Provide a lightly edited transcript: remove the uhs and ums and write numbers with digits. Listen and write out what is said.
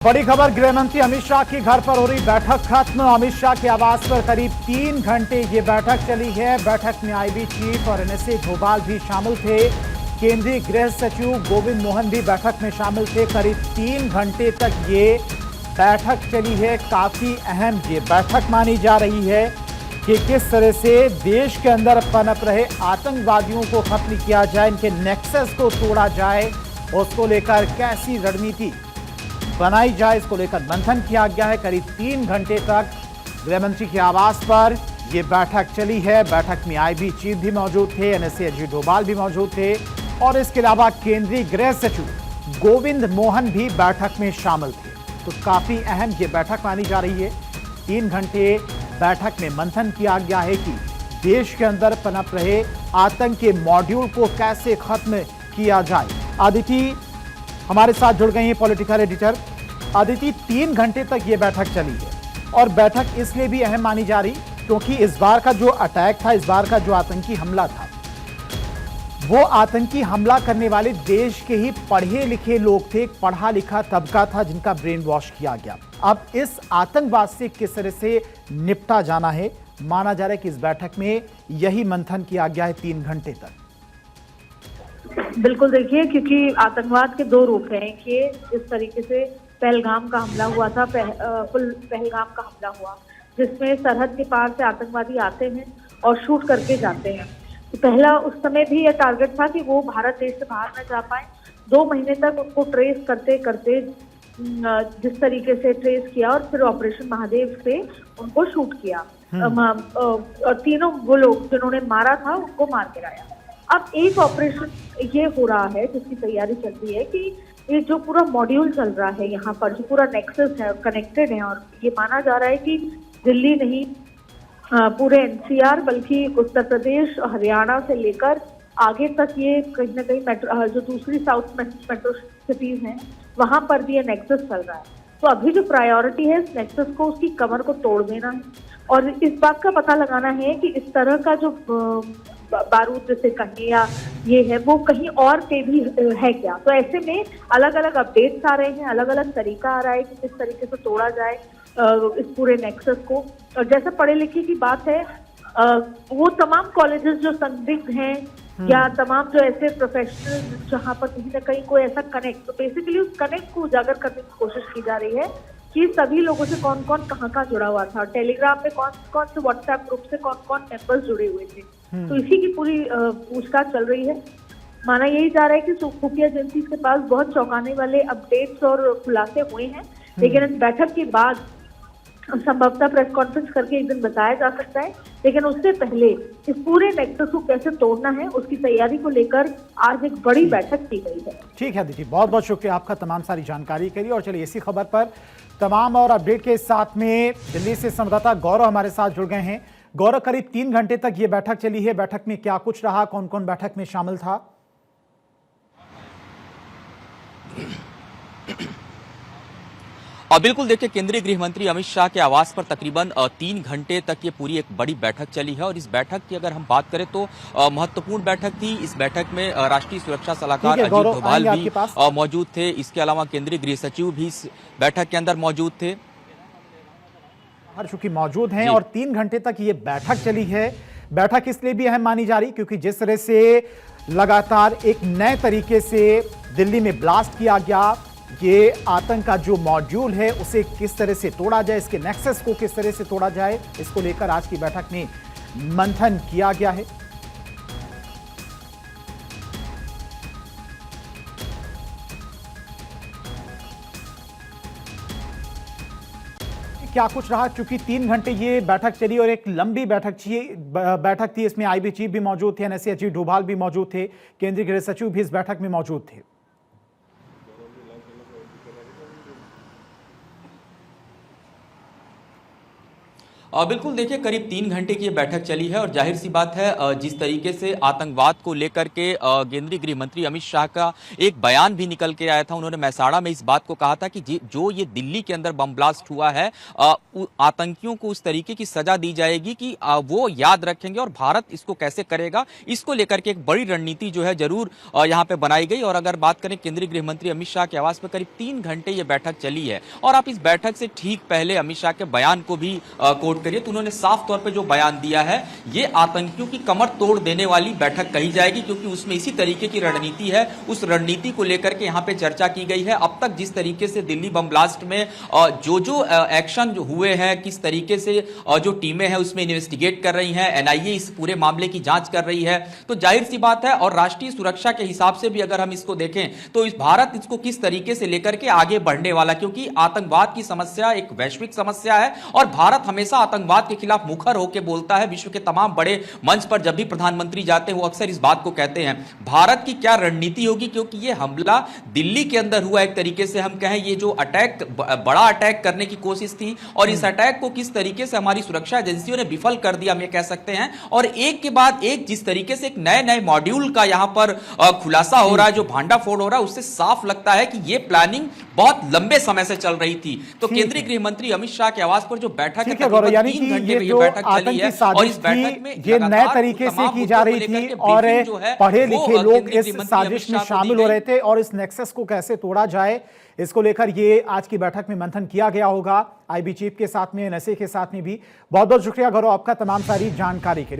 बड़ी खबर, गृह मंत्री अमित शाह के घर पर हो रही बैठक खत्म। अमित शाह के आवास पर करीब 3 घंटे ये बैठक चली है। बैठक में आईबी चीफ और एनएसए डोभाल भी शामिल थे। केंद्रीय गृह सचिव गोविंद मोहन भी बैठक में शामिल थे। करीब 3 घंटे तक ये बैठक चली है। काफी अहम ये बैठक मानी जा रही है कि किस तरह से देश के अंदर पनप रहे आतंकवादियों को खत्म किया जाए, इनके नेक्सस को तोड़ा जाए, उसको लेकर कैसी रणनीति बनाई जाए, इसको लेकर मंथन किया गया है। करीब 3 घंटे तक गृहमंत्री के आवास पर यह बैठक चली है। बैठक में आईबी चीफ भी मौजूद थे, एनएसए अजीत डोभाल भी मौजूद थे और इसके अलावा केंद्रीय गृह सचिव गोविंद मोहन भी बैठक में शामिल थे। तो काफी अहम ये बैठक मानी जा रही है। 3 घंटे बैठक में मंथन किया गया है कि देश के अंदर पनप रहे आतंक के मॉड्यूल को कैसे खत्म किया जाए। अदिति हमारे साथ जुड़ गई हैं, पॉलिटिकल एडिटर। अदिति, 3 घंटे तक ये बैठक चली है और बैठक इसलिए भी अहम मानी जा रही क्योंकि इस बार का जो अटैक था, इस बार का जो आतंकी हमला था, वो आतंकी हमला करने वाले देश के ही पढ़े लिखे लोग थे, पढ़ा लिखा तबका था जिनका ब्रेन वॉश किया गया। अब इस आतंकवाद से किस तरह से निपटा जाना है, माना जा रहा है कि इस बैठक में यही मंथन किया गया है 3 घंटे तक। बिल्कुल, देखिए, क्योंकि आतंकवाद के 2 रूप हैं कि इस तरीके से पहलगाम का हमला हुआ था। पहलगाम का हमला हुआ जिसमें सरहद के पार से आतंकवादी आते हैं और शूट करके जाते हैं। तो पहला उस समय भी यह टारगेट था कि वो भारत देश से बाहर न जा पाए। 2 महीने तक उनको ट्रेस करते करते जिस तरीके से ट्रेस किया और फिर ऑपरेशन महादेव से उनको शूट किया और तीनों वो लोग जिन्होंने मारा था उनको मार गिराया। अब एक ऑपरेशन ये हो रहा है जिसकी तैयारी चल रही है कि ये जो पूरा मॉड्यूल चल रहा है यहाँ पर, जो पूरा नेक्सस है, कनेक्टेड है और ये माना जा रहा है कि दिल्ली नहीं, पूरे एनसीआर बल्कि उत्तर प्रदेश, हरियाणा से लेकर आगे तक ये कहीं ना कहीं जो दूसरी साउथ मेट्रो सिटीज हैं वहां पर भी ये नेक्सस चल रहा है। तो अभी जो प्रायोरिटी है इस नेक्सस को, उसकी कमर को तोड़ देना है और इस बात का पता लगाना है कि इस तरह का जो बारूद जैसे कहीं या ये है वो कहीं और पे भी है क्या। तो ऐसे में अलग अलग अपडेट्स आ रहे हैं, अलग अलग तरीका आ रहा है कि किस तरीके से तोड़ा जाए इस पूरे नेक्सस को। और जैसे पढ़े लिखे की बात है, वो तमाम कॉलेजेस जो संदिग्ध हैं या तमाम जो ऐसे प्रोफेशनल जहाँ पर कहीं ना कहीं कोई ऐसा कनेक्ट, तो बेसिकली उस कनेक्ट को उजागर करने की कोशिश की जा रही है कि सभी लोगों से कौन कौन कहाँ जुड़ा हुआ था, टेलीग्राम में कौन कौन से व्हाट्सएप ग्रुप से कौन कौन मेंबर्स जुड़े हुए थे। तो इसी की पूरी पूछताछ चल रही है। माना यही जा रहा है कि खुफिया एजेंसी के पास बहुत चौंकाने वाले अपडेट्स और खुलासे हुए हैं, लेकिन इस बैठक के बाद संभवतः प्रेस कॉन्फ्रेंस करके एक दिन बताया जा सकता है। लेकिन उससे पहले इस पूरे नेक्सस को कैसे तोड़ना है उसकी तैयारी को लेकर आज एक बड़ी बैठक की गई है। ठीक है दीदी, बहुत बहुत शुक्रिया आपका तमाम सारी जानकारी के लिए। और चलिए इसी खबर पर तमाम और अपडेट के साथ में दिल्ली से संवाददाता गौरव हमारे साथ जुड़ गए हैं। गौरव, करीब 3 घंटे तक ये बैठक चली है, बैठक में क्या कुछ रहा, कौन कौन बैठक में शामिल था? बिल्कुल, देखिए, केंद्रीय गृह मंत्री अमित शाह के आवास पर तकरीबन 3 घंटे तक ये पूरी एक बड़ी बैठक चली है और इस बैठक की अगर हम बात करें तो महत्वपूर्ण बैठक थी। इस बैठक में राष्ट्रीय सुरक्षा सलाहकार अजीत डोभाल भी मौजूद थे। इसके अलावा केंद्रीय गृह सचिव भी इस बैठक के अंदर मौजूद थे, हर चुकी मौजूद हैं और 3 घंटे तक ये बैठक चली है। बैठक इसलिए भी अहम मानी जा रही क्योंकि जिस तरह से लगातार एक नए तरीके से दिल्ली में ब्लास्ट किया गया, ये आतंक का जो मॉड्यूल है उसे किस तरह से तोड़ा जाए, इसके नेक्सस को किस तरह से तोड़ा जाए, इसको लेकर आज की बैठक में मंथन किया गया है। क्या कुछ रहा, चूंकि 3 घंटे ये बैठक चली और एक लंबी बैठक थी। इसमें आईबी चीफ भी मौजूद थे, एनएसए अजीत डोभाल भी मौजूद थे, केंद्रीय गृह सचिव भी इस बैठक में मौजूद थे। बिल्कुल देखिए, करीब 3 घंटे की ये बैठक चली है और जाहिर सी बात है जिस तरीके से आतंकवाद को लेकर के केंद्रीय गृह मंत्री अमित शाह का एक बयान भी निकल के आया था। उन्होंने मेसाड़ा में इस बात को कहा था कि जो ये दिल्ली के अंदर बम ब्लास्ट हुआ है, आतंकियों को उस तरीके की सजा दी जाएगी कि वो याद रखेंगे और भारत इसको कैसे करेगा, इसको लेकर के एक बड़ी रणनीति जो है जरूर यहाँ पे बनाई गई। और अगर बात करें केंद्रीय गृह मंत्री अमित शाह के आवास पर करीब 3 घंटे ये बैठक चली है और आप इस बैठक से ठीक पहले अमित शाह के बयान को भी कोट करिए तो उन्होंने साफ तौर पे जो बयान दिया है, ये आतंकियों की कमर तोड़ देने वाली बैठक कही जाएगी, क्योंकि उसमें इसी तरीके की रणनीति है। उस रणनीति को लेकर के यहाँ पे चर्चा की गई है। अब तक जिस तरीके से दिल्ली बम ब्लास्ट में जो एक्शन हुए हैं, किस तरीके से जो टीमें हैं उसमें इन्वेस्टिगेट कर रही हैं, एनआईए इस पूरे मामले की जांच कर रही है, तो जाहिर सी बात है। और राष्ट्रीय सुरक्षा के हिसाब से भी अगर हम इसको देखें तो इस भारत इसको किस तरीके से लेकर के आगे बढ़ने वाला, क्योंकि आतंकवाद की समस्या एक वैश्विक समस्या है और भारत हमेशा आतंकवाद के खिलाफ मुखर होकर बोलता है। विश्व के तमाम बड़े मंच पर जब भी प्रधानमंत्री जाते हैं वो अक्सर इस बात को कहते हैं। भारत की क्या रणनीति होगी, क्योंकि ये हमला दिल्ली के अंदर हुआ, एक तरीके से हम कहें ये जो अटैक, बड़ा अटैक करने की कोशिश थी और इस अटैक को किस तरीके से हमारी सुरक्षा एजेंसियों ने विफल कर दिया, हम ये कह सकते हैं। और एक के बाद एक जिस तरीके से एक नए नए मॉड्यूल का यहां पर खुलासा हो रहा है, जो भांडाफोड़ हो रहा है, उससे साफ लगता है कि ये प्लानिंग बहुत लंबे समय से चल रही थी। तो केंद्रीय गृह मंत्री अमित शाह के आवास पर जो बैठक है, यानी कि ये जो आतंकी साजिश थी, ये नए तरीके से की जा रही थी और पढ़े लिखे लोग इस साजिश में शामिल हो रहे थे और इस नेक्सस को कैसे तोड़ा जाए, इसको लेकर ये आज की बैठक में मंथन किया गया होगा आईबी चीफ के साथ में, एनएसए के साथ में भी। बहुत बहुत शुक्रिया गौरव आपका तमाम सारी जानकारी के लिए।